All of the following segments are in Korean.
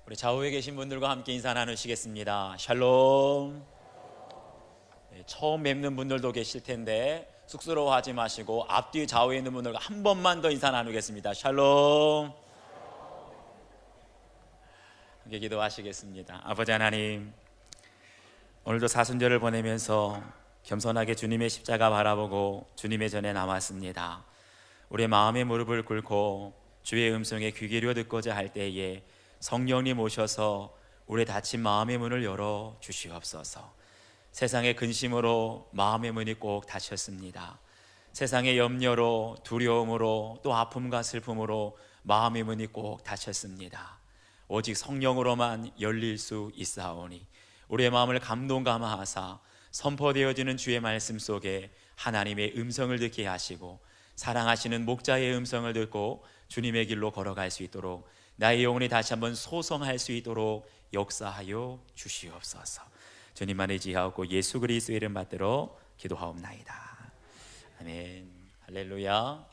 우리 좌우에 계신 분들과 함께 인사 나누시겠습니다. 샬롬. 처음 뵙는 분들도 계실 텐데 쑥스러워하지 마시고 앞뒤 좌우에 있는 분들과 한 번만 더 인사 나누겠습니다. 샬롬. 함께 기도하시겠습니다. 아버지 하나님, 오늘도 사순절을 보내면서 겸손하게 주님의 십자가 바라보고 주님의 전에 나왔습니다. 우리의 마음의 무릎을 꿇고 주의 음성에 귀 기울여 듣고자 할 때에 성령님 오셔서 우리의 닫힌 마음의 문을 열어 주시옵소서. 세상의 근심으로 마음의 문이 꼭 닫혔습니다. 세상의 염려로, 두려움으로, 또 아픔과 슬픔으로 마음의 문이 꼭 닫혔습니다. 오직 성령으로만 열릴 수 있사오니 우리의 마음을 감동 감화하사 선포되어지는 주의 말씀 속에 하나님의 음성을 듣게 하시고 사랑하시는 목자의 음성을 듣고 주님의 길로 걸어갈 수 있도록 나의 영혼이 다시 한번 소성할 수 있도록 역사하여 주시옵소서. 주님만 의지하고 예수 그리스도의 이름 받들어 기도하옵나이다. 아멘. 할렐루야.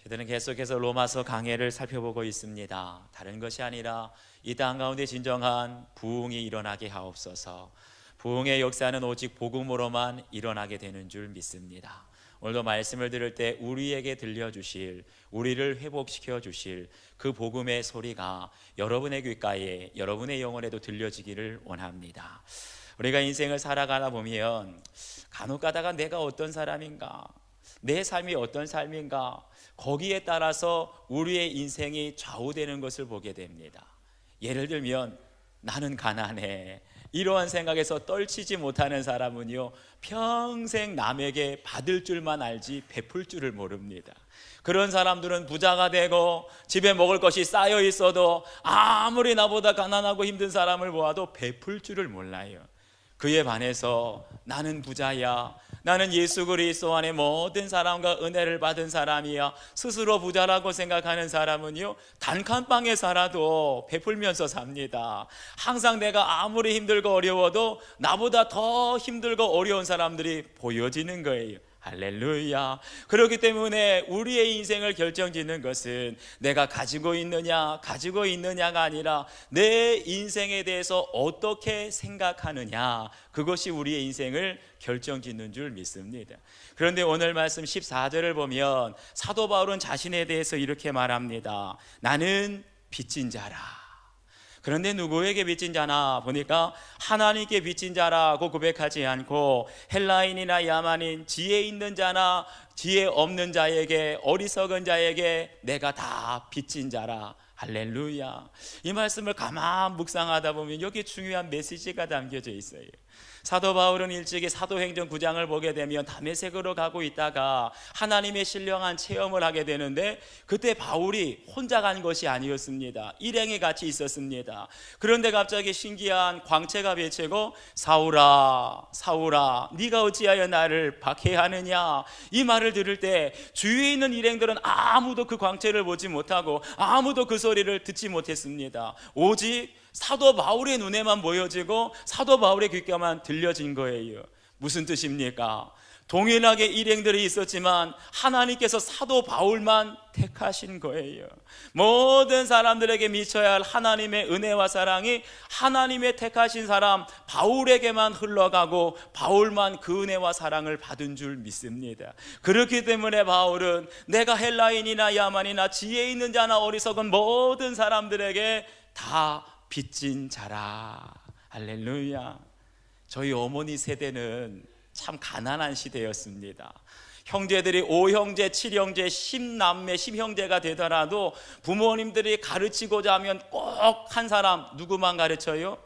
저희들은 계속해서 로마서 강해를 살펴보고 있습니다. 다른 것이 아니라 이 땅 가운데 진정한 부흥이 일어나게 하옵소서. 부흥의 역사는 오직 복음으로만 일어나게 되는 줄 믿습니다. 오늘도 말씀을 들을 때 우리에게 들려주실, 우리를 회복시켜 주실 그 복음의 소리가 여러분의 귓가에, 여러분의 영혼에도 들려지기를 원합니다. 우리가 인생을 살아가다 보면 간혹 가다가 내가 어떤 사람인가, 내 삶이 어떤 삶인가, 거기에 따라서 우리의 인생이 좌우되는 것을 보게 됩니다. 예를 들면 나는 가난해, 이러한 생각에서 떨치지 못하는 사람은요, 평생 남에게 받을 줄만 알지 베풀 줄을 모릅니다. 그런 사람들은 부자가 되고 집에 먹을 것이 쌓여 있어도 아무리 나보다 가난하고 힘든 사람을 보아도 베풀 줄을 몰라요. 그에 반해서 나는 부자야, 나는 예수 그리스도 안에 모든 사람과 은혜를 받은 사람이야, 스스로 부자라고 생각하는 사람은요, 단칸방에 살아도 베풀면서 삽니다. 항상 내가 아무리 힘들고 어려워도 나보다 더 힘들고 어려운 사람들이 보여지는 거예요. 할렐루야. 그렇기 때문에 우리의 인생을 결정짓는 것은 내가 가지고 있느냐가 아니라 내 인생에 대해서 어떻게 생각하느냐, 그것이 우리의 인생을 결정짓는 줄 믿습니다. 그런데 오늘 말씀 14절을 보면 사도 바울은 자신에 대해서 이렇게 말합니다. 나는 빚진 자라. 그런데 누구에게 빚진 자나 보니까 하나님께 빚진 자라고 고백하지 않고 헬라인이나 야만인, 지혜 있는 자나 지혜 없는 자에게, 어리석은 자에게 내가 다 빚진 자라. 할렐루야. 이 말씀을 가만 묵상하다 보면 여기 중요한 메시지가 담겨져 있어요. 사도 바울은 일찍이 사도행전 9장을 보게 되면 다메섹으로 가고 있다가 하나님의 신령한 체험을 하게 되는데, 그때 바울이 혼자 간 것이 아니었습니다. 일행이 같이 있었습니다. 그런데 갑자기 신기한 광채가 비치고 사울아 사울아 네가 어찌하여 나를 박해하느냐, 이 말을 들을 때 주위에 있는 일행들은 아무도 그 광채를 보지 못하고 아무도 그 소리를 듣지 못했습니다. 오직 사도 바울의 눈에만 보여지고 사도 바울의 귓가만 들려진 거예요. 무슨 뜻입니까? 동일하게 일행들이 있었지만 하나님께서 사도 바울만 택하신 거예요. 모든 사람들에게 미쳐야 할 하나님의 은혜와 사랑이 하나님의 택하신 사람 바울에게만 흘러가고 바울만 그 은혜와 사랑을 받은 줄 믿습니다. 그렇기 때문에 바울은 내가 헬라인이나 야만이나 지혜 있는 자나 어리석은 모든 사람들에게 다 빚진 자라. 할렐루야. 저희 어머니 세대는 참 가난한 시대였습니다. 형제들이 5형제, 7형제, 10남매, 10형제가 되더라도 부모님들이 가르치고자 하면 꼭 한 사람, 누구만 가르쳐요?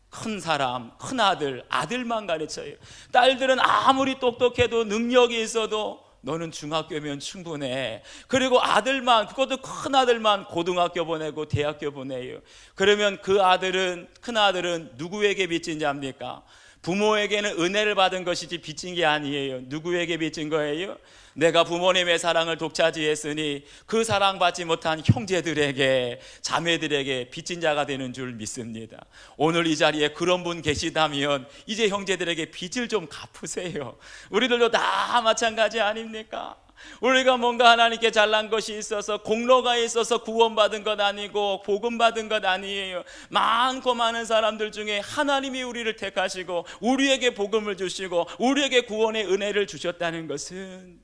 큰 사람, 큰 아들, 아들만 가르쳐요. 딸들은 아무리 똑똑해도 능력이 있어도 너는 중학교면 충분해. 그리고 아들만, 그것도 큰 아들만 고등학교 보내고 대학교 보내요. 그러면 그 아들은, 큰 아들은 누구에게 빚진 자입니까? 부모에게는 은혜를 받은 것이지 빚진 게 아니에요. 누구에게 빚진 거예요? 내가 부모님의 사랑을 독차지했으니 그 사랑받지 못한 형제들에게, 자매들에게 빚진 자가 되는 줄 믿습니다. 오늘 이 자리에 그런 분 계시다면 이제 형제들에게 빚을 좀 갚으세요. 우리들도 다 마찬가지 아닙니까? 우리가 뭔가 하나님께 잘난 것이 있어서 공로가 있어서 구원받은 것 아니고 복음받은 것 아니에요. 많고 많은 사람들 중에 하나님이 우리를 택하시고 우리에게 복음을 주시고 우리에게 구원의 은혜를 주셨다는 것은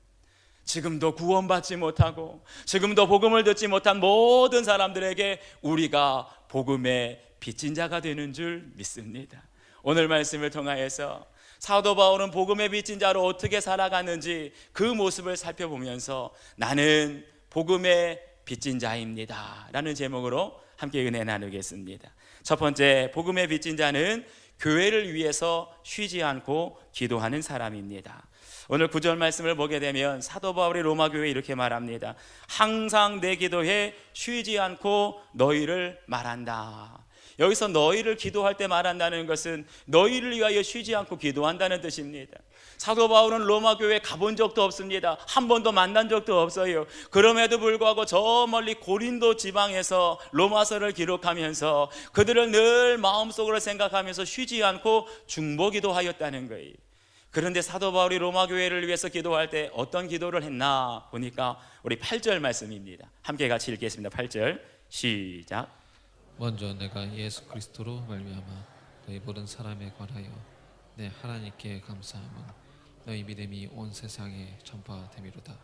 지금도 구원받지 못하고 지금도 복음을 듣지 못한 모든 사람들에게 우리가 복음의 빚진 자가 되는 줄 믿습니다. 오늘 말씀을 통하여서 사도 바울은 복음의 빚진 자로 어떻게 살아가는지 그 모습을 살펴보면서 나는 복음의 빚진 자입니다 라는 제목으로 함께 은혜 나누겠습니다. 첫 번째, 복음의 빚진 자는 교회를 위해서 쉬지 않고 기도하는 사람입니다. 오늘 9절 말씀을 보게 되면 사도 바울이 로마 교회에 이렇게 말합니다. 항상 내 기도에 쉬지 않고 너희를 말한다. 여기서 너희를 기도할 때 말한다는 것은 너희를 위하여 쉬지 않고 기도한다는 뜻입니다. 사도 바울은 로마 교회에 가본 적도 없습니다. 한 번도 만난 적도 없어요. 그럼에도 불구하고 저 멀리 고린도 지방에서 로마서를 기록하면서 그들을 늘 마음속으로 생각하면서 쉬지 않고 중보기도 하였다는 거예요. 그런데 사도 바울이 로마 교회를 위해서 기도할 때 어떤 기도를 했나 보니까 우리 8절 말씀입니다. 함께 같이 읽겠습니다. 8절 시작. 먼저 내가 예수 그리스도로 말미암아 너희 모든 사람에 관하여 내 하나님께 감사함은 너희 믿음이 온 세상에 전파되미로다.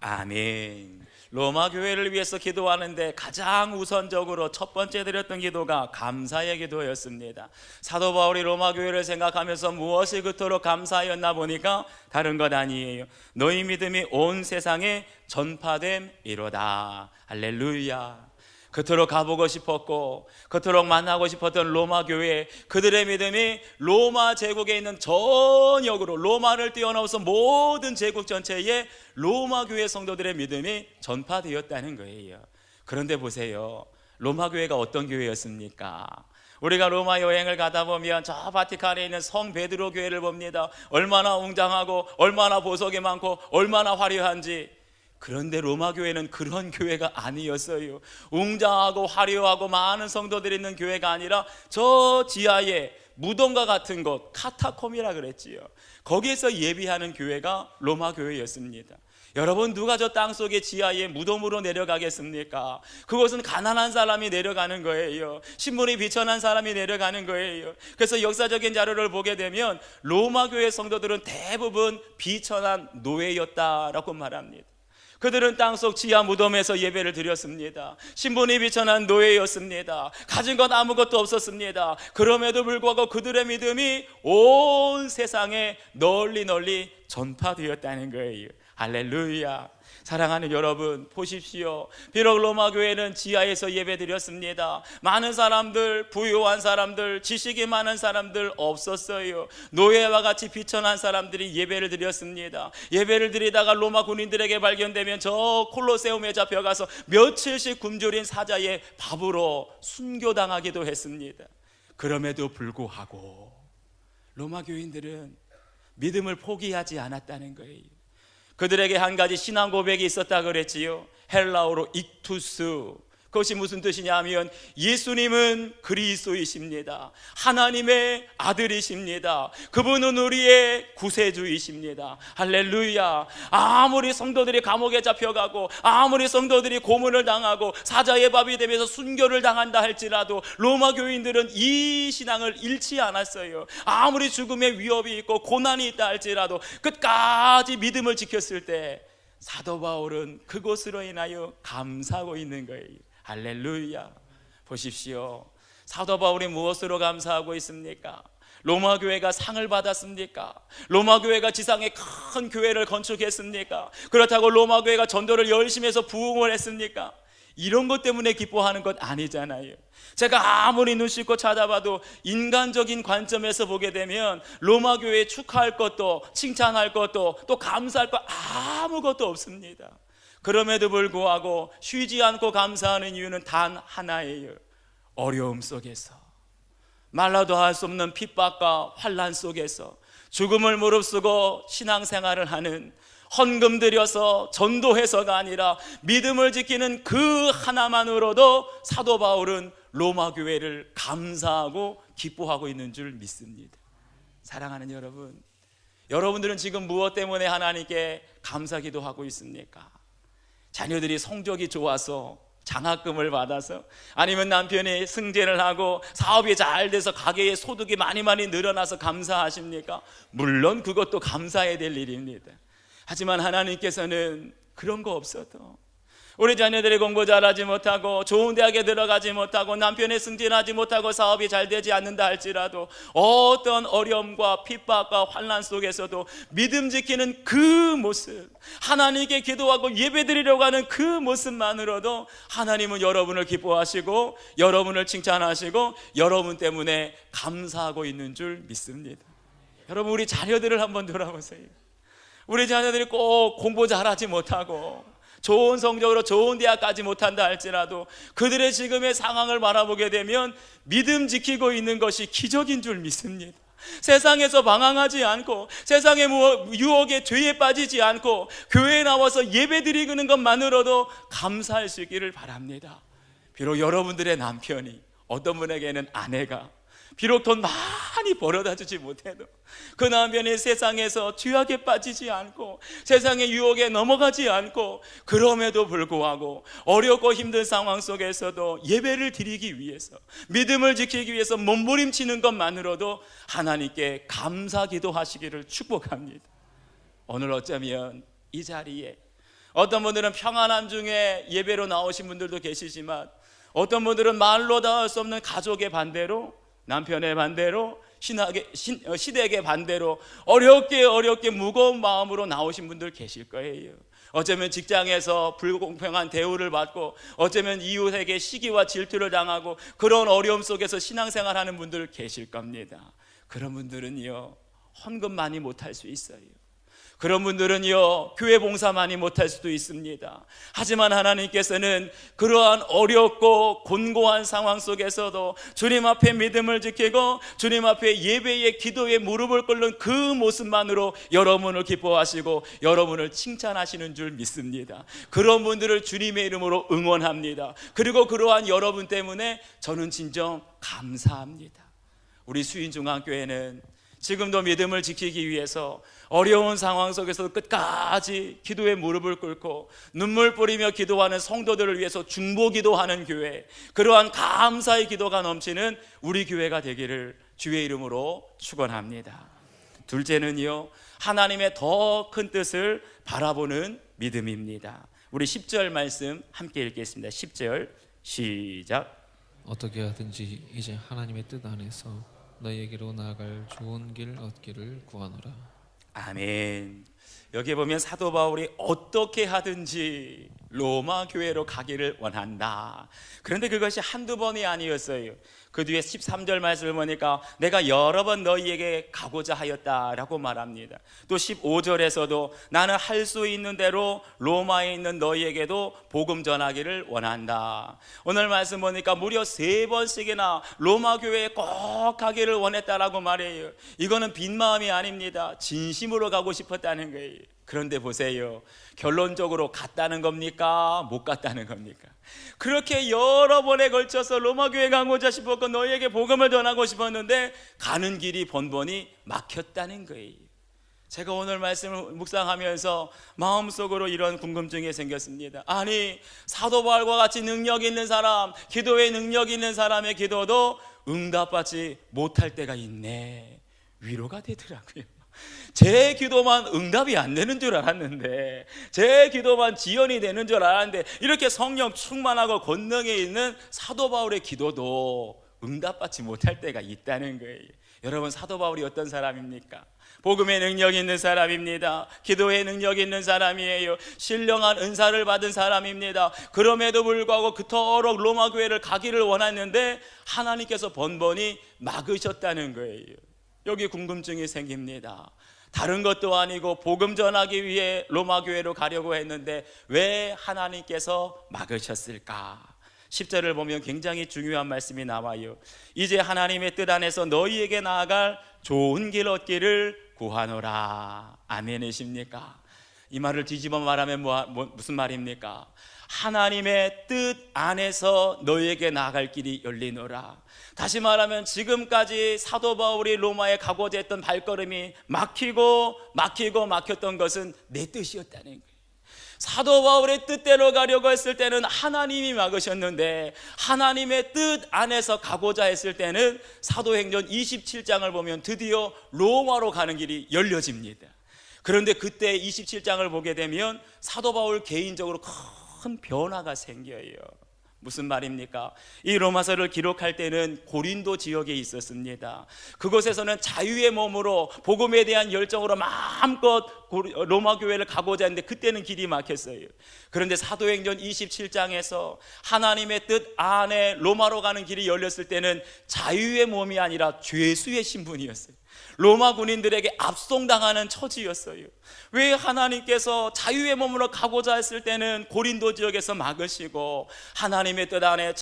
아멘. 로마 교회를 위해서 기도하는데 가장 우선적으로 첫 번째 드렸던 기도가 감사의 기도였습니다. 사도 바울이 로마 교회를 생각하면서 무엇이 그토록 감사하였나 보니까 다른 것 아니에요. 너희 믿음이 온 세상에 전파됨이로다. 할렐루야. 그토록 가보고 싶었고 그토록 만나고 싶었던 로마 교회, 그들의 믿음이 로마 제국에 있는 전역으로 로마를 뛰어넘어서 모든 제국 전체에 로마 교회 성도들의 믿음이 전파되었다는 거예요. 그런데 보세요, 로마 교회가 어떤 교회였습니까? 우리가 로마 여행을 가다 보면 저 바티칸에 있는 성 베드로 교회를 봅니다. 얼마나 웅장하고 얼마나 보석이 많고 얼마나 화려한지. 그런데 로마 교회는 그런 교회가 아니었어요. 웅장하고 화려하고 많은 성도들이 있는 교회가 아니라 저 지하에 무덤과 같은 곳, 카타콤이라 그랬지요. 거기에서 예비하는 교회가 로마 교회였습니다. 여러분, 누가 저 땅속의 지하에 무덤으로 내려가겠습니까? 그것은 가난한 사람이 내려가는 거예요. 신분이 비천한 사람이 내려가는 거예요. 그래서 역사적인 자료를 보게 되면 로마 교회 성도들은 대부분 비천한 노예였다라고 말합니다. 그들은 땅속 지하 무덤에서 예배를 드렸습니다. 신분이 비천한 노예였습니다. 가진 것 아무것도 없었습니다. 그럼에도 불구하고 그들의 믿음이 온 세상에 널리 전파되었다는 거예요. 할렐루야. 사랑하는 여러분, 보십시오. 비록 로마 교회는 지하에서 예배드렸습니다. 많은 사람들, 부유한 사람들, 지식이 많은 사람들 없었어요. 노예와 같이 비천한 사람들이 예배를 드렸습니다. 예배를 드리다가 로마 군인들에게 발견되면 저 콜로세움에 잡혀가서 며칠씩 굶주린 사자의 밥으로 순교당하기도 했습니다. 그럼에도 불구하고 로마 교인들은 믿음을 포기하지 않았다는 거예요. 그들에게 한 가지 신앙 고백이 있었다 그랬지요. 헬라어로 익투스. 그것이 무슨 뜻이냐 하면 예수님은 그리스도이십니다. 하나님의 아들이십니다. 그분은 우리의 구세주이십니다. 할렐루야. 아무리 성도들이 감옥에 잡혀가고 아무리 성도들이 고문을 당하고 사자의 밥이 되면서 순교를 당한다 할지라도 로마 교인들은 이 신앙을 잃지 않았어요. 아무리 죽음의 위협이 있고 고난이 있다 할지라도 끝까지 믿음을 지켰을 때 사도 바울은 그것으로 인하여 감사하고 있는 거예요. 할렐루야. 보십시오. 사도 바울이 무엇으로 감사하고 있습니까? 로마 교회가 상을 받았습니까? 로마 교회가 지상에 큰 교회를 건축했습니까? 그렇다고 로마 교회가 전도를 열심히 해서 부흥을 했습니까? 이런 것 때문에 기뻐하는 것 아니잖아요. 제가 아무리 눈 씻고 찾아봐도 인간적인 관점에서 보게 되면 로마 교회에 축하할 것도 칭찬할 것도 또 감사할 것 아무것도 없습니다. 그럼에도 불구하고 쉬지 않고 감사하는 이유는 단 하나예요. 어려움 속에서, 말라도 할 수 없는 핍박과 환난 속에서 죽음을 무릅쓰고 신앙생활을 하는, 헌금 들여서 전도해서가 아니라 믿음을 지키는 그 하나만으로도 사도 바울은 로마 교회를 감사하고 기뻐하고 있는 줄 믿습니다. 사랑하는 여러분, 여러분들은 지금 무엇 때문에 하나님께 감사기도 하고 있습니까? 자녀들이 성적이 좋아서 장학금을 받아서, 아니면 남편이 승진을 하고 사업이 잘 돼서 가게의 소득이 많이 늘어나서 감사하십니까? 물론 그것도 감사해야 될 일입니다. 하지만 하나님께서는 그런 거 없어도 우리 자녀들이 공부 잘하지 못하고 좋은 대학에 들어가지 못하고 남편이 승진하지 못하고 사업이 잘 되지 않는다 할지라도 어떤 어려움과 핍박과 환난 속에서도 믿음 지키는 그 모습, 하나님께 기도하고 예배드리려고 하는 그 모습만으로도 하나님은 여러분을 기뻐하시고 여러분을 칭찬하시고 여러분 때문에 감사하고 있는 줄 믿습니다. 여러분, 우리 자녀들을 한번 돌아보세요. 우리 자녀들이 꼭 공부 잘하지 못하고 좋은 성적으로 좋은 대학 가지 못한다 할지라도 그들의 지금의 상황을 바라보게 되면 믿음 지키고 있는 것이 기적인 줄 믿습니다. 세상에서 방황하지 않고 세상의 유혹에 죄에 빠지지 않고 교회에 나와서 예배드리는 것만으로도 감사할 수 있기를 바랍니다. 비록 여러분들의 남편이, 어떤 분에게는 아내가 비록 돈 많이 벌어다 주지 못해도 그 남편이 세상에서 죄악에 빠지지 않고 세상의 유혹에 넘어가지 않고, 그럼에도 불구하고 어렵고 힘든 상황 속에서도 예배를 드리기 위해서, 믿음을 지키기 위해서 몸부림치는 것만으로도 하나님께 감사기도 하시기를 축복합니다. 오늘 어쩌면 이 자리에 어떤 분들은 평안함 중에 예배로 나오신 분들도 계시지만, 어떤 분들은 말로 다 할 수 없는 가족의 반대로, 남편의 반대로, 시댁의 반대로 어렵게 무거운 마음으로 나오신 분들 계실 거예요. 어쩌면 직장에서 불공평한 대우를 받고, 어쩌면 이웃에게 시기와 질투를 당하고 그런 어려움 속에서 신앙생활하는 분들 계실 겁니다. 그런 분들은요, 헌금 많이 못할 수 있어요. 그런 분들은요, 교회 봉사 많이 못할 수도 있습니다. 하지만 하나님께서는 그러한 어렵고 곤고한 상황 속에서도 주님 앞에 믿음을 지키고 주님 앞에 예배에 기도에 무릎을 꿇는 그 모습만으로 여러분을 기뻐하시고 여러분을 칭찬하시는 줄 믿습니다. 그런 분들을 주님의 이름으로 응원합니다. 그리고 그러한 여러분 때문에 저는 진정 감사합니다. 우리 수인중앙교회는 지금도 믿음을 지키기 위해서 어려운 상황 속에서 끝까지 기도에 무릎을 꿇고 눈물 뿌리며 기도하는 성도들을 위해서 중보기도하는 교회, 그러한 감사의 기도가 넘치는 우리 교회가 되기를 주의 이름으로 축원합니다. 둘째는요, 하나님의 더 큰 뜻을 바라보는 믿음입니다. 우리 10절 말씀 함께 읽겠습니다. 10절 시작. 어떻게 하든지 이제 하나님의 뜻 안에서 너희에게로 나아갈 좋은 길 얻기를 구하노라. 아멘. 여기 보면 사도 바울이 어떻게 하든지 로마 교회로 가기를 원한다. 그런데 그것이 한두 번이 아니었어요. 그 뒤에 13절 말씀을 보니까 내가 여러 번 너희에게 가고자 하였다라고 말합니다. 또 15절에서도 나는 할 수 있는 대로 로마에 있는 너희에게도 복음 전하기를 원한다. 오늘 말씀 보니까 무려 3번씩이나 로마 교회에 꼭 가기를 원했다라고 말해요. 이거는 빈 마음이 아닙니다. 진심으로 가고 싶었다는 거예요. 그런데 보세요, 결론적으로 갔다는 겁니까? 못 갔다는 겁니까? 그렇게 여러 번에 걸쳐서 로마 교회 가고자 싶었고 너희에게 복음을 전하고 싶었는데 가는 길이 번번이 막혔다는 거예요. 제가 오늘 말씀을 묵상하면서 마음속으로 이런 궁금증이 생겼습니다. 아니, 사도 바울과 같이 능력 있는 사람, 기도에 능력 있는 사람의 기도도 응답받지 못할 때가 있네. 위로가 되더라고요. 제 기도만 응답이 안 되는 줄 알았는데, 제 기도만 지연이 되는 줄 알았는데, 이렇게 성령 충만하고 권능에 있는 사도 바울의 기도도 응답받지 못할 때가 있다는 거예요. 여러분, 사도 바울이 어떤 사람입니까? 복음의 능력 있는 사람입니다. 기도의 능력 있는 사람이에요. 신령한 은사를 받은 사람입니다. 그럼에도 불구하고 그토록 로마 교회를 가기를 원했는데 하나님께서 번번이 막으셨다는 거예요. 여기 궁금증이 생깁니다. 다른 것도 아니고 복음 전하기 위해 로마 교회로 가려고 했는데 왜 하나님께서 막으셨을까? 10절을 보면 굉장히 중요한 말씀이 나와요. 이제 하나님의 뜻 안에서 너희에게 나아갈 좋은 길 얻기를 구하노라. 아멘이십니까? 이 말을 뒤집어 말하면 무슨 말입니까? 하나님의 뜻 안에서 너희에게 나아갈 길이 열리노라. 다시 말하면 지금까지 사도 바울이 로마에 가고자 했던 발걸음이 막혔던 것은 내 뜻이었다는 거예요. 사도 바울의 뜻대로 가려고 했을 때는 하나님이 막으셨는데, 하나님의 뜻 안에서 가고자 했을 때는 사도행전 27장을 보면 드디어 로마로 가는 길이 열려집니다. 그런데 그때 27장을 보게 되면 사도 바울 개인적으로 큰 변화가 생겨요. 무슨 말입니까? 이 로마서를 기록할 때는 고린도 지역에 있었습니다. 그곳에서는 자유의 몸으로 복음에 대한 열정으로 마음껏 로마 교회를 가고자 했는데 그때는 길이 막혔어요. 그런데 사도행전 27장에서 하나님의 뜻 안에 로마로 가는 길이 열렸을 때는 자유의 몸이 아니라 죄수의 신분이었어요. 로마 군인들에게 압송당하는 처지였어요. 왜 하나님께서 자유의 몸으로 가고자 했을 때는 고린도 지역에서 막으시고 하나님의 뜻 안에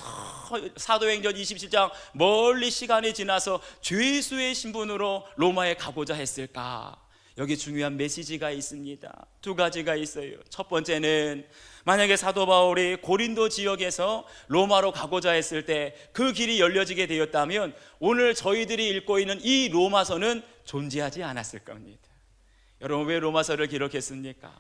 사도행전 27장 멀리 시간이 지나서 죄수의 신분으로 로마에 가고자 했을까? 여기 중요한 메시지가 있습니다. 두 가지가 있어요. 첫 번째는 만약에 사도 바울이 고린도 지역에서 로마로 가고자 했을 때 그 길이 열려지게 되었다면 오늘 저희들이 읽고 있는 이 로마서는 존재하지 않았을 겁니다. 여러분, 왜 로마서를 기록했습니까?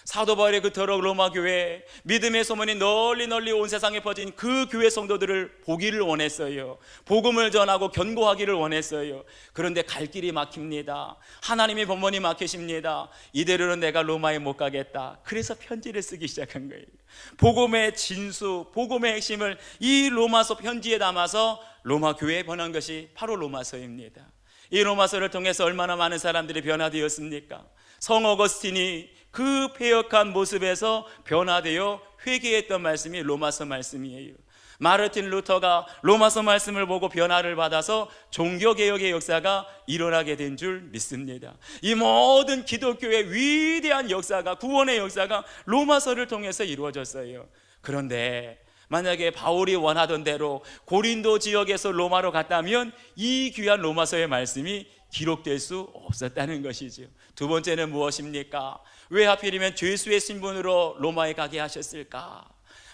사도 바울이 그토록 로마 교회 믿음의 소문이 널리 온 세상에 퍼진 그 교회 성도들을 보기를 원했어요. 복음을 전하고 견고하기를 원했어요. 그런데 갈 길이 막힙니다. 하나님의 법문이 막히십니다. 이대로는 내가 로마에 못 가겠다. 그래서 편지를 쓰기 시작한 거예요. 복음의 진수, 복음의 핵심을 이 로마서 편지에 담아서 로마 교회에 보낸 것이 바로 로마서입니다. 이 로마서를 통해서 얼마나 많은 사람들이 변화되었습니까? 성 어거스틴이 그 패역한 모습에서 변화되어 회개했던 말씀이 로마서 말씀이에요. 마르틴 루터가 로마서 말씀을 보고 변화를 받아서 종교개혁의 역사가 일어나게 된 줄 믿습니다. 이 모든 기독교의 위대한 역사가, 구원의 역사가 로마서를 통해서 이루어졌어요. 그런데 만약에 바울이 원하던 대로 고린도 지역에서 로마로 갔다면 이 귀한 로마서의 말씀이 기록될 수 없었다는 것이죠. 두 번째는 무엇입니까? 왜 하필이면 죄수의 신분으로 로마에 가게 하셨을까?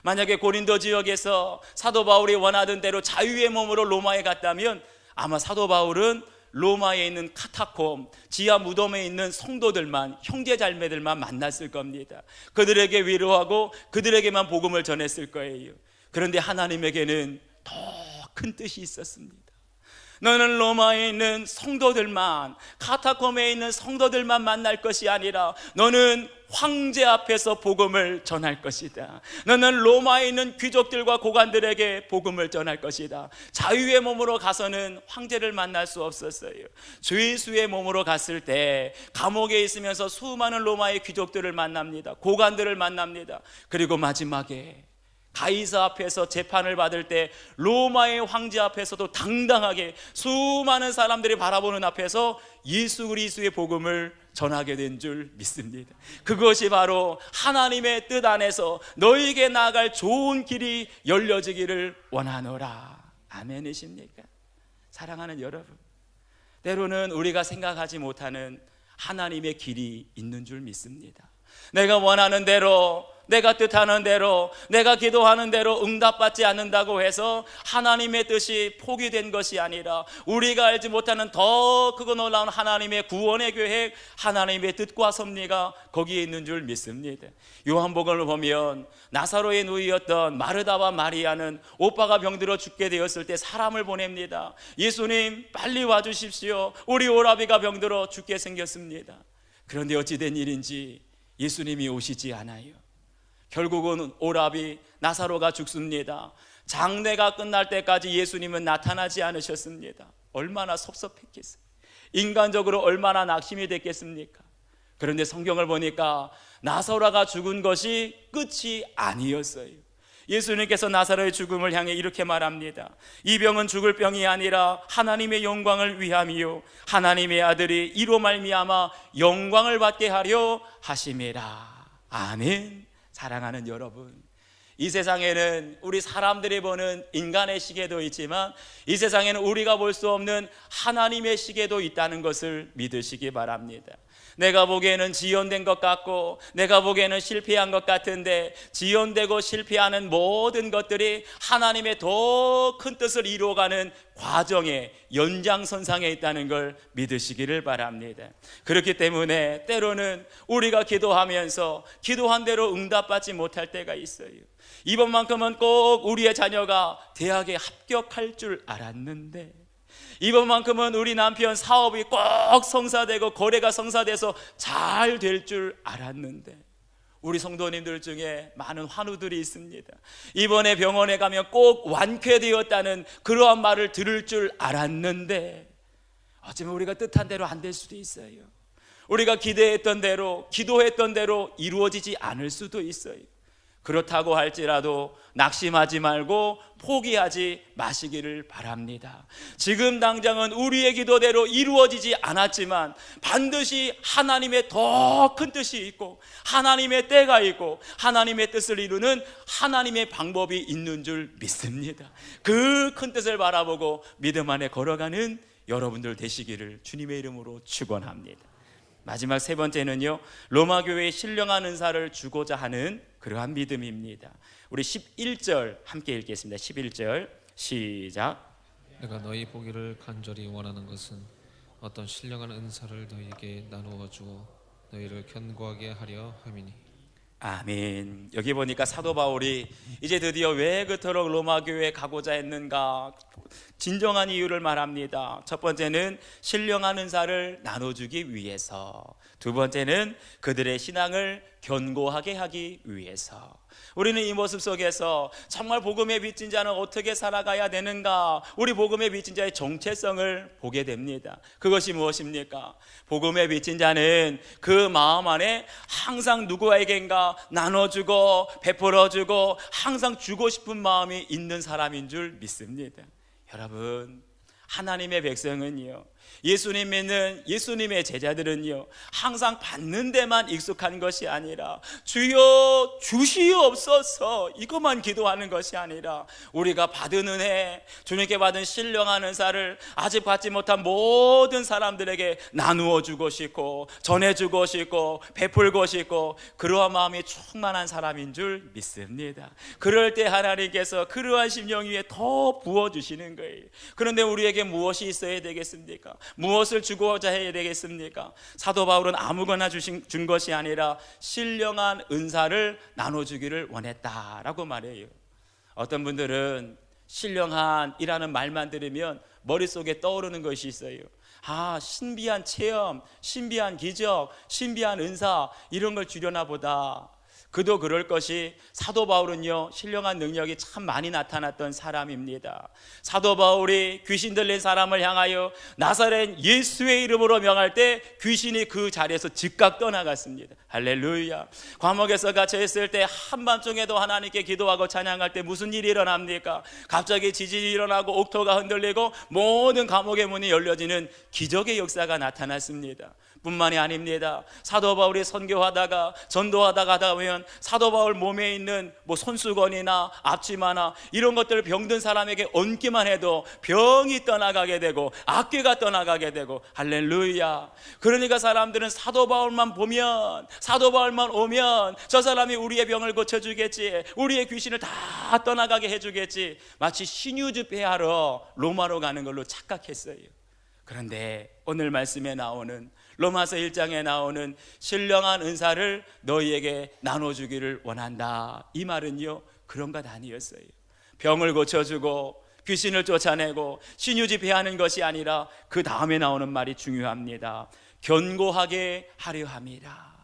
만약에 고린도 지역에서 사도 바울이 원하던 대로 자유의 몸으로 로마에 갔다면 아마 사도 바울은 로마에 있는 카타콤, 지하 무덤에 있는 성도들만, 형제자매들만 만났을 겁니다. 그들에게 위로하고 그들에게만 복음을 전했을 거예요. 그런데 하나님에게는 더 큰 뜻이 있었습니다. 너는 로마에 있는 성도들만, 카타콤에 있는 성도들만 만날 것이 아니라 너는 황제 앞에서 복음을 전할 것이다. 너는 로마에 있는 귀족들과 고관들에게 복음을 전할 것이다. 자유의 몸으로 가서는 황제를 만날 수 없었어요. 죄수의 몸으로 갔을 때 감옥에 있으면서 수많은 로마의 귀족들을 만납니다. 고관들을 만납니다. 그리고 마지막에 가이사 앞에서 재판을 받을 때 로마의 황제 앞에서도 당당하게 수많은 사람들이 바라보는 앞에서 예수 그리스도의 복음을 전하게 된 줄 믿습니다. 그것이 바로 하나님의 뜻 안에서 너희에게 나아갈 좋은 길이 열려지기를 원하노라. 아멘이십니까? 사랑하는 여러분, 때로는 우리가 생각하지 못하는 하나님의 길이 있는 줄 믿습니다. 내가 원하는 대로, 내가 뜻하는 대로, 내가 기도하는 대로 응답받지 않는다고 해서 하나님의 뜻이 포기된 것이 아니라 우리가 알지 못하는 더 크고 놀라운 하나님의 구원의 계획, 하나님의 뜻과 섭리가 거기에 있는 줄 믿습니다. 요한복음을 보면 나사로의 누이였던 마르다와 마리아는 오빠가 병들어 죽게 되었을 때 사람을 보냅니다. 예수님 빨리 와주십시오. 우리 오라비가 병들어 죽게 생겼습니다. 그런데 어찌된 일인지 예수님이 오시지 않아요. 결국은 오라비 나사로가 죽습니다. 장례가 끝날 때까지 예수님은 나타나지 않으셨습니다. 얼마나 섭섭했겠어요. 인간적으로 얼마나 낙심이 됐겠습니까? 그런데 성경을 보니까 나사로가 죽은 것이 끝이 아니었어요. 예수님께서 나사로의 죽음을 향해 이렇게 말합니다. 이 병은 죽을 병이 아니라 하나님의 영광을 위함이요 하나님의 아들이 이로 말미암아 영광을 받게 하려 하심이라. 아멘. 사랑하는 여러분, 이 세상에는 우리 사람들이 보는 인간의 시계도 있지만 이 세상에는 우리가 볼 수 없는 하나님의 시계도 있다는 것을 믿으시기 바랍니다. 내가 보기에는 지연된 것 같고 내가 보기에는 실패한 것 같은데, 지연되고 실패하는 모든 것들이 하나님의 더 큰 뜻을 이루어가는 과정의 연장선상에 있다는 걸 믿으시기를 바랍니다. 그렇기 때문에 때로는 우리가 기도하면서 기도한 대로 응답받지 못할 때가 있어요. 이번만큼은 꼭 우리의 자녀가 대학에 합격할 줄 알았는데, 이번만큼은 우리 남편 사업이 꼭 성사되고 거래가 성사돼서 잘 될 줄 알았는데, 우리 성도님들 중에 많은 환우들이 있습니다. 이번에 병원에 가면 꼭 완쾌되었다는 그러한 말을 들을 줄 알았는데, 어쩌면 우리가 뜻한 대로 안 될 수도 있어요. 우리가 기대했던 대로, 기도했던 대로 이루어지지 않을 수도 있어요. 그렇다고 할지라도 낙심하지 말고 포기하지 마시기를 바랍니다. 지금 당장은 우리의 기도대로 이루어지지 않았지만 반드시 하나님의 더 큰 뜻이 있고 하나님의 때가 있고 하나님의 뜻을 이루는 하나님의 방법이 있는 줄 믿습니다. 그 큰 뜻을 바라보고 믿음 안에 걸어가는 여러분들 되시기를 주님의 이름으로 축원합니다. 마지막 세 번째는요, 로마 교회에 신령한 은사를 주고자 하는 그러한 믿음입니다. 우리 11절 함께 읽겠습니다. 11절 시작. 내가 너희 보기를 간절히 원하는 것은 어떤 신령한 은사를 너희에게 나누어 주어 너희를 견고하게 하려 함이니. 아멘. 여기 보니까 사도 바울이 이제 드디어 왜 그토록 로마 교회에 가고자 했는가, 진정한 이유를 말합니다. 첫 번째는 신령한 은사를 나눠주기 위해서, 두 번째는 그들의 신앙을 견고하게 하기 위해서. 우리는 이 모습 속에서 정말 복음의 빚진 자는 어떻게 살아가야 되는가, 우리 복음의 빚진 자의 정체성을 보게 됩니다. 그것이 무엇입니까? 복음의 빚진 자는 그 마음 안에 항상 누구에겐가 나눠주고 베풀어주고 항상 주고 싶은 마음이 있는 사람인 줄 믿습니다. 여러분, 하나님의 백성은요, 예수님 믿는 예수님의 제자들은요, 항상 받는 데만 익숙한 것이 아니라 주여 주시옵소서 이것만 기도하는 것이 아니라 우리가 받은 은혜, 주님께 받은 신령한 은사를 아직 받지 못한 모든 사람들에게 나누어 주고 싶고 전해주고 싶고 베풀고 싶고 그러한 마음이 충만한 사람인 줄 믿습니다. 그럴 때 하나님께서 그러한 심령 위에 더 부어주시는 거예요. 그런데 우리에게 무엇이 있어야 되겠습니까? 무엇을 주고자 해야 되겠습니까? 사도 바울은 아무거나 준 것이 아니라 신령한 은사를 나눠주기를 원했다라고 말해요. 어떤 분들은 신령한이라는 말만 들으면 머릿속에 떠오르는 것이 있어요. 신비한 체험, 신비한 기적, 신비한 은사 이런 걸 주려나 보다. 그도 그럴 것이, 사도 바울은요 신령한 능력이 참 많이 나타났던 사람입니다. 사도 바울이 귀신 들린 사람을 향하여 나사렛 예수의 이름으로 명할 때 귀신이 그 자리에서 즉각 떠나갔습니다. 할렐루야. 감옥에서 갇혀 있을 때 한밤중에도 하나님께 기도하고 찬양할 때 무슨 일이 일어납니까? 갑자기 지진이 일어나고 옥토가 흔들리고 모든 감옥의 문이 열려지는 기적의 역사가 나타났습니다. 뿐만이 아닙니다. 사도 바울이 선교하다가 전도하다가 하다 보면 사도 바울 몸에 있는 손수건이나 앞치마나 이런 것들을 병든 사람에게 얹기만 해도 병이 떠나가게 되고 악귀가 떠나가게 되고, 할렐루야. 그러니까 사람들은 사도 바울만 보면, 사도 바울만 오면 저 사람이 우리의 병을 고쳐주겠지, 우리의 귀신을 다 떠나가게 해주겠지, 마치 신유집회하러 로마로 가는 걸로 착각했어요. 그런데 오늘 말씀에 나오는, 로마서 1장에 나오는 신령한 은사를 너희에게 나눠주기를 원한다, 이 말은요 그런 것 아니었어요. 병을 고쳐주고 귀신을 쫓아내고 신유집회하는 것이 아니라 그 다음에 나오는 말이 중요합니다. 견고하게 하려 함이라.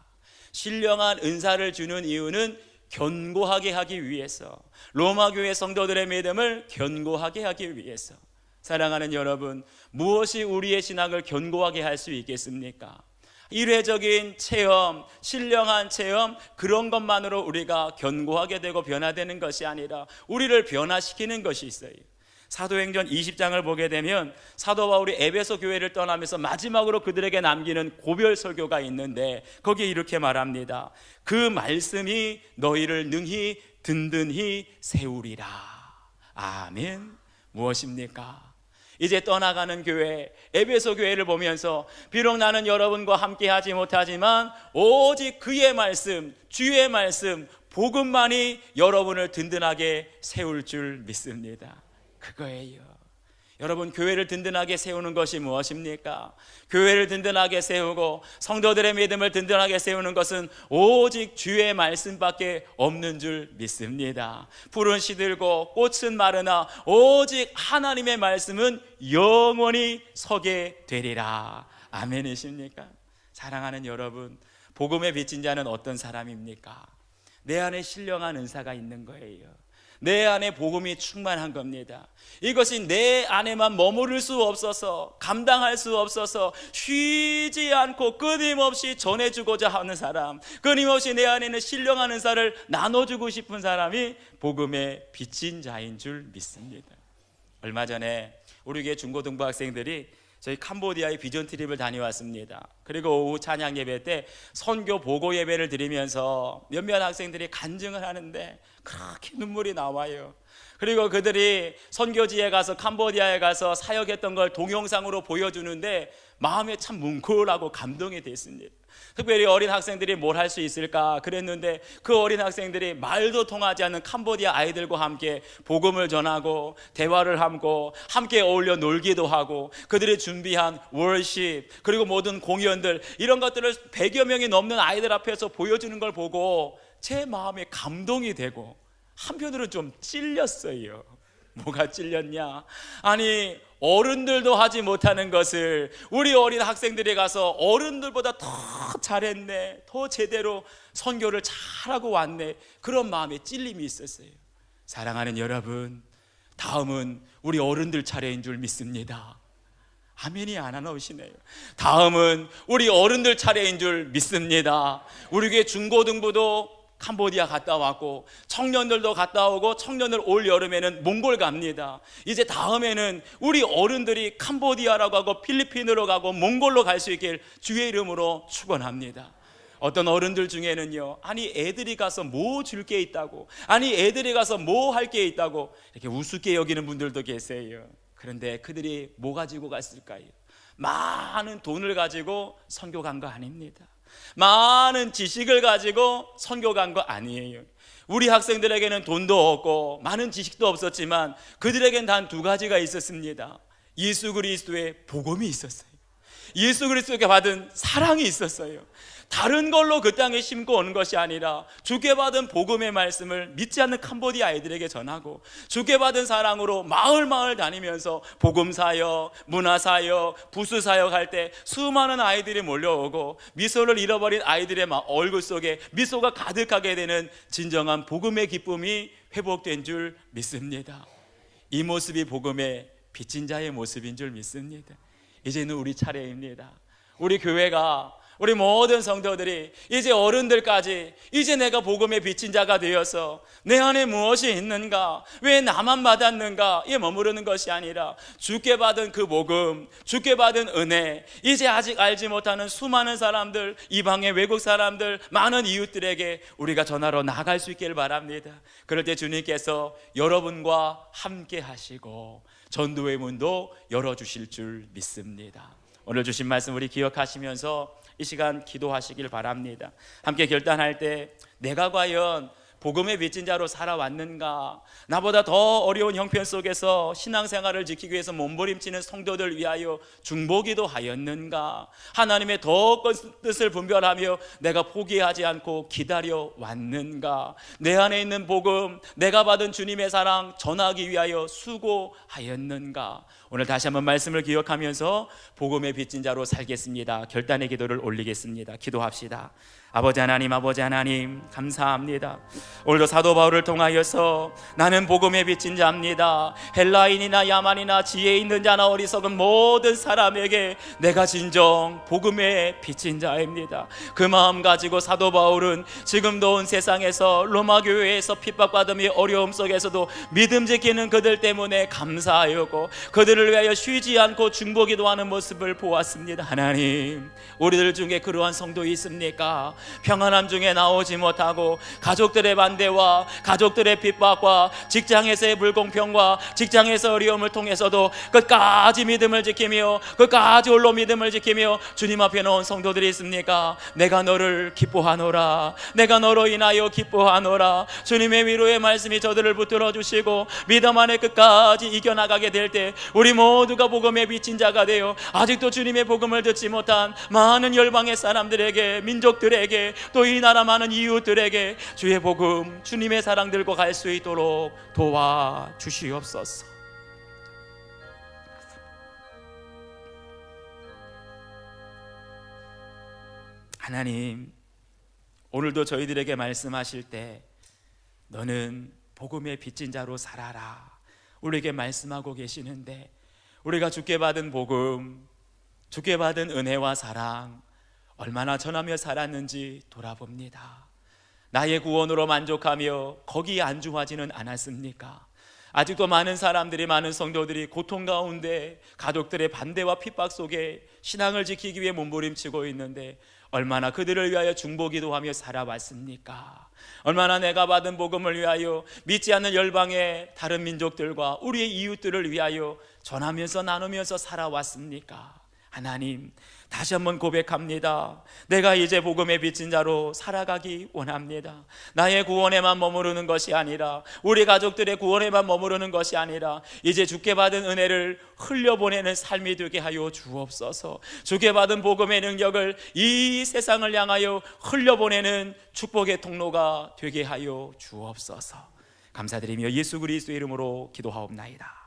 신령한 은사를 주는 이유는 견고하게 하기 위해서, 로마 교회 성도들의 믿음을 견고하게 하기 위해서. 사랑하는 여러분, 무엇이 우리의 신앙을 견고하게 할 수 있겠습니까? 일회적인 체험, 신령한 체험, 그런 것만으로 우리가 견고하게 되고 변화되는 것이 아니라 우리를 변화시키는 것이 있어요. 사도행전 20장을 보게 되면 사도 바울이 에베소 교회를 떠나면서 마지막으로 그들에게 남기는 고별 설교가 있는데 거기에 이렇게 말합니다. 그 말씀이 너희를 능히 든든히 세우리라. 아멘. 무엇입니까? 이제 떠나가는 교회, 에베소 교회를 보면서 비록 나는 여러분과 함께 하지 못하지만 오직 그의 말씀, 주의 말씀, 복음만이 여러분을 든든하게 세울 줄 믿습니다. 그거예요. 여러분, 교회를 든든하게 세우는 것이 무엇입니까? 교회를 든든하게 세우고 성도들의 믿음을 든든하게 세우는 것은 오직 주의 말씀밖에 없는 줄 믿습니다. 풀은 시들고 꽃은 마르나 오직 하나님의 말씀은 영원히 서게 되리라. 아멘이십니까? 사랑하는 여러분, 복음에 비친 자는 어떤 사람입니까? 내 안에 신령한 은사가 있는 거예요. 내 안에 복음이 충만한 겁니다. 이것이 내 안에만 머무를 수 없어서, 감당할 수 없어서 쉬지 않고 끊임없이 전해주고자 하는 사람, 끊임없이 내 안에는 신령한 은사를 나눠주고 싶은 사람이 복음에 비친 자인 줄 믿습니다. 얼마 전에 우리 교회 중고등부 학생들이 저희 캄보디아의 비전 트립을 다녀왔습니다. 그리고 오후 찬양 예배 때 선교 보고 예배를 드리면서 몇몇 학생들이 간증을 하는데 그렇게 눈물이 나와요. 그리고 그들이 선교지에 가서, 캄보디아에 가서 사역했던 걸 동영상으로 보여주는데 마음에 참 뭉클하고 감동이 됐습니다. 특별히 어린 학생들이 뭘 할 수 있을까 그랬는데 그 어린 학생들이 말도 통하지 않는 캄보디아 아이들과 함께 복음을 전하고 대화를 하고 함께 어울려 놀기도 하고, 그들이 준비한 월십 그리고 모든 공연들, 이런 것들을 100여 명이 넘는 아이들 앞에서 보여주는 걸 보고 제 마음에 감동이 되고 한편으로는 좀 찔렸어요. 뭐가 찔렸냐? 아니, 어른들도 하지 못하는 것을 우리 어린 학생들이 가서 어른들보다 더 잘했네, 더 제대로 선교를 잘하고 왔네, 그런 마음에 찔림이 있었어요. 사랑하는 여러분, 다음은 우리 어른들 차례인 줄 믿습니다. 아멘이 안 나오시네요. 다음은 우리 어른들 차례인 줄 믿습니다. 우리 교회 중고등부도 캄보디아 갔다 왔고 청년들도 갔다 오고, 청년들 올 여름에는 몽골 갑니다. 이제 다음에는 우리 어른들이 캄보디아라고 하고 필리핀으로 가고 몽골로 갈 수 있길 주의 이름으로 축원합니다. 어떤 어른들 중에는요, 아니 애들이 가서 뭐 줄 게 있다고, 아니 애들이 가서 뭐 할 게 있다고 이렇게 우습게 여기는 분들도 계세요. 그런데 그들이 뭐 가지고 갔을까요? 많은 돈을 가지고 선교 간 거 아닙니다. 많은 지식을 가지고 선교 간 거 아니에요. 우리 학생들에게는 돈도 없고 많은 지식도 없었지만 그들에겐 단 두 가지가 있었습니다. 예수 그리스도의 복음이 있었어요. 예수 그리스도께 받은 사랑이 있었어요. 다른 걸로 그 땅에 심고 오는 것이 아니라 주께 받은 복음의 말씀을 믿지 않는 캄보디아 아이들에게 전하고, 주께 받은 사랑으로 마을 마을 다니면서 복음사역, 문화사역, 부수사역 할 때 수많은 아이들이 몰려오고 미소를 잃어버린 아이들의 얼굴 속에 미소가 가득하게 되는 진정한 복음의 기쁨이 회복된 줄 믿습니다. 이 모습이 복음의 비친 자의 모습인 줄 믿습니다. 이제는 우리 차례입니다. 우리 교회가, 우리 모든 성도들이 이제 어른들까지 이제 내가 복음에 비친 자가 되어서 내 안에 무엇이 있는가, 왜 나만 받았는가 에 머무르는 것이 아니라 주께 받은 그 복음, 주께 받은 은혜, 이제 아직 알지 못하는 수많은 사람들, 이방의 외국 사람들, 많은 이웃들에게 우리가 전하러 나갈 수 있기를 바랍니다. 그럴 때 주님께서 여러분과 함께 하시고 전도의 문도 열어주실 줄 믿습니다. 오늘 주신 말씀 우리 기억하시면서 이 시간 기도하시길 바랍니다. 함께 결단할 때 내가 과연 복음에 비친 자로 살아왔는가, 나보다 더 어려운 형편 속에서 신앙생활을 지키기 위해서 몸부림치는 성도들 위하여 중보기도 하였는가, 하나님의 더 큰 뜻을 분별하며 내가 포기하지 않고 기다려 왔는가, 내 안에 있는 복음, 내가 받은 주님의 사랑 전하기 위하여 수고하였는가. 오늘 다시 한번 말씀을 기억하면서 복음에 빚진 자로 살겠습니다. 결단의 기도를 올리겠습니다. 기도합시다. 아버지 하나님 감사합니다. 오늘도 사도 바울을 통하여서 나는 복음에 빚진 자입니다, 헬라인이나 야만이나 지혜 있는 자나 어리석은 모든 사람에게 내가 진정 복음에 빚진 자입니다. 그 마음 가지고 사도 바울은 지금도 온 세상에서 로마 교회에서 핍박받음이 어려움 속에서도 믿음 지키는 그들 때문에 감사하였고, 그들을 그들을 위하여 쉬지 않고 중보기도하는 모습을 보았습니다. 하나님, 우리들 중에 그러한 성도 있습니까? 평안함 중에 나오지 못하고 가족들의 반대와 가족들의 핍박과 직장에서의 불공평과 직장에서 어려움을 통해서도 끝까지 믿음을 지키며 끝까지 홀로 믿음을 지키며 주님 앞에 놓은 성도들이 있습니까? 내가 너를 기뻐하노라, 내가 너로 인하여 기뻐하노라. 주님의 위로의 말씀이 저들을 붙들어 주시고 믿음 안에 끝까지 이겨나가게 될 때 우리 모두가 복음의 빚진 자가 되어 아직도 주님의 복음을 듣지 못한 많은 열방의 사람들에게, 민족들에게, 또 이 나라 많은 이웃들에게 주의 복음, 주님의 사랑 들고 갈 수 있도록 도와주시옵소서. 하나님, 오늘도 저희들에게 말씀하실 때 너는 복음의 빚진 자로 살아라, 우리에게 말씀하고 계시는데, 우리가 주께 받은 복음, 주께 받은 은혜와 사랑 얼마나 전하며 살았는지 돌아봅니다. 나의 구원으로 만족하며 거기에 안주하지는 않았습니까? 아직도 많은 사람들이, 많은 성도들이 고통 가운데 가족들의 반대와 핍박 속에 신앙을 지키기 위해 몸부림치고 있는데 얼마나 그들을 위하여 중보기도하며 살아왔습니까? 얼마나 내가 받은 복음을 위하여 믿지 않는 열방의 다른 민족들과 우리의 이웃들을 위하여 전하면서 나누면서 살아왔습니까? 하나님, 다시 한번 고백합니다. 내가 이제 복음의 빚진 자로 살아가기 원합니다. 나의 구원에만 머무르는 것이 아니라, 우리 가족들의 구원에만 머무르는 것이 아니라 이제 주께 받은 은혜를 흘려보내는 삶이 되게 하여 주옵소서. 주께 받은 복음의 능력을 이 세상을 향하여 흘려보내는 축복의 통로가 되게 하여 주옵소서. 감사드리며 예수 그리스도의 이름으로 기도하옵나이다.